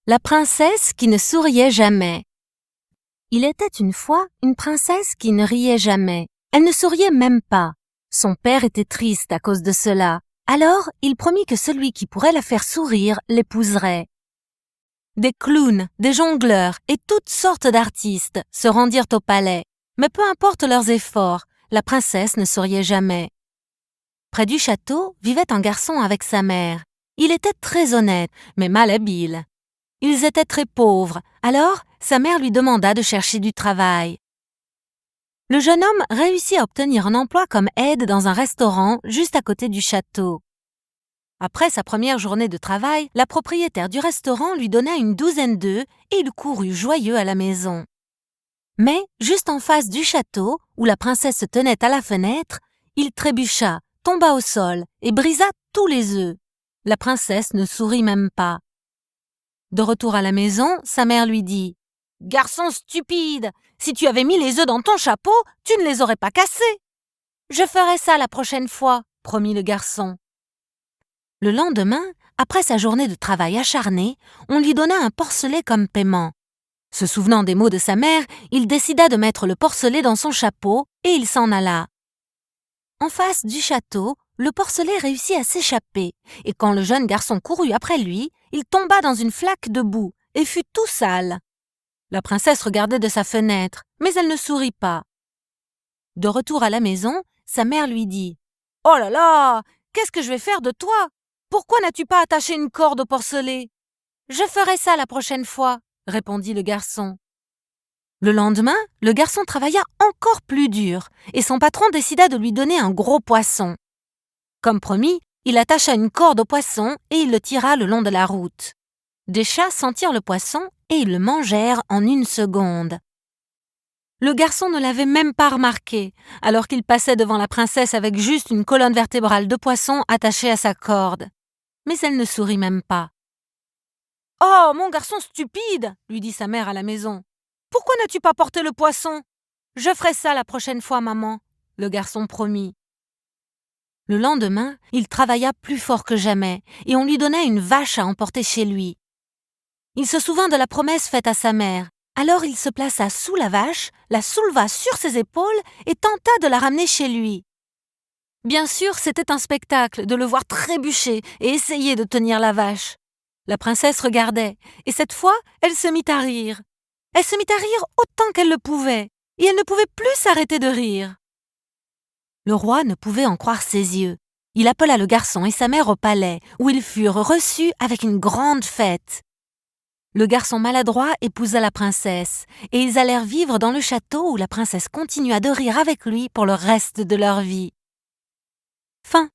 La princesse qui ne souriait jamais. Il était une fois une princesse qui ne riait jamais. Elle ne souriait même pas. Son père était triste à cause de cela. Alors, il promit que celui qui pourrait la faire sourire l'épouserait. Des clowns, des jongleurs et toutes sortes d'artistes se rendirent au palais. Mais peu importe leurs efforts, la princesse ne souriait jamais. Près du château vivait un garçon avec sa mère. Il était très honnête, mais mal habile. Ils étaient très pauvres, alors sa mère lui demanda de chercher du travail. Le jeune homme réussit à obtenir un emploi comme aide dans un restaurant juste à côté du château. Après sa première journée de travail, la propriétaire du restaurant lui donna une douzaine d'œufs et il courut joyeux à la maison. Mais, juste en face du château, où la princesse se tenait à la fenêtre, il trébucha, tomba au sol et brisa tous les œufs. La princesse ne sourit même pas. De retour à la maison, sa mère lui dit « Garçon stupide, si tu avais mis les œufs dans ton chapeau, tu ne les aurais pas cassés. »« Je ferai ça la prochaine fois, » promit le garçon. Le lendemain, après sa journée de travail acharné, on lui donna un porcelet comme paiement. Se souvenant des mots de sa mère, il décida de mettre le porcelet dans son chapeau et il s'en alla. En face du château, le porcelet réussit à s'échapper et quand le jeune garçon courut après lui, il tomba dans une flaque de boue et fut tout sale. La princesse regardait de sa fenêtre, mais elle ne sourit pas. De retour à la maison, sa mère lui dit « Oh là là, qu'est-ce que je vais faire de toi? Pourquoi n'as-tu pas attaché une corde au porcelet ?»« Je ferai ça la prochaine fois, » répondit le garçon. Le lendemain, le garçon travailla encore plus dur et son patron décida de lui donner un gros poisson. Comme promis, il attacha une corde au poisson et il le tira le long de la route. Des chats sentirent le poisson et ils le mangèrent en une seconde. Le garçon ne l'avait même pas remarqué, alors qu'il passait devant la princesse avec juste une colonne vertébrale de poisson attachée à sa corde. Mais elle ne sourit même pas. « Oh, mon garçon stupide !» lui dit sa mère à la maison. « Pourquoi n'as-tu pas porté le poisson ? »« Je ferai ça la prochaine fois, maman, » le garçon promit. Le lendemain, il travailla plus fort que jamais et on lui donna une vache à emporter chez lui. Il se souvint de la promesse faite à sa mère. Alors il se plaça sous la vache, la souleva sur ses épaules et tenta de la ramener chez lui. Bien sûr, c'était un spectacle de le voir trébucher et essayer de tenir la vache. La princesse regardait et cette fois, elle se mit à rire. Elle se mit à rire autant qu'elle le pouvait et elle ne pouvait plus s'arrêter de rire. Le roi ne pouvait en croire ses yeux. Il appela le garçon et sa mère au palais, où ils furent reçus avec une grande fête. Le garçon maladroit épousa la princesse, et ils allèrent vivre dans le château où la princesse continua de rire avec lui pour le reste de leur vie. Fin.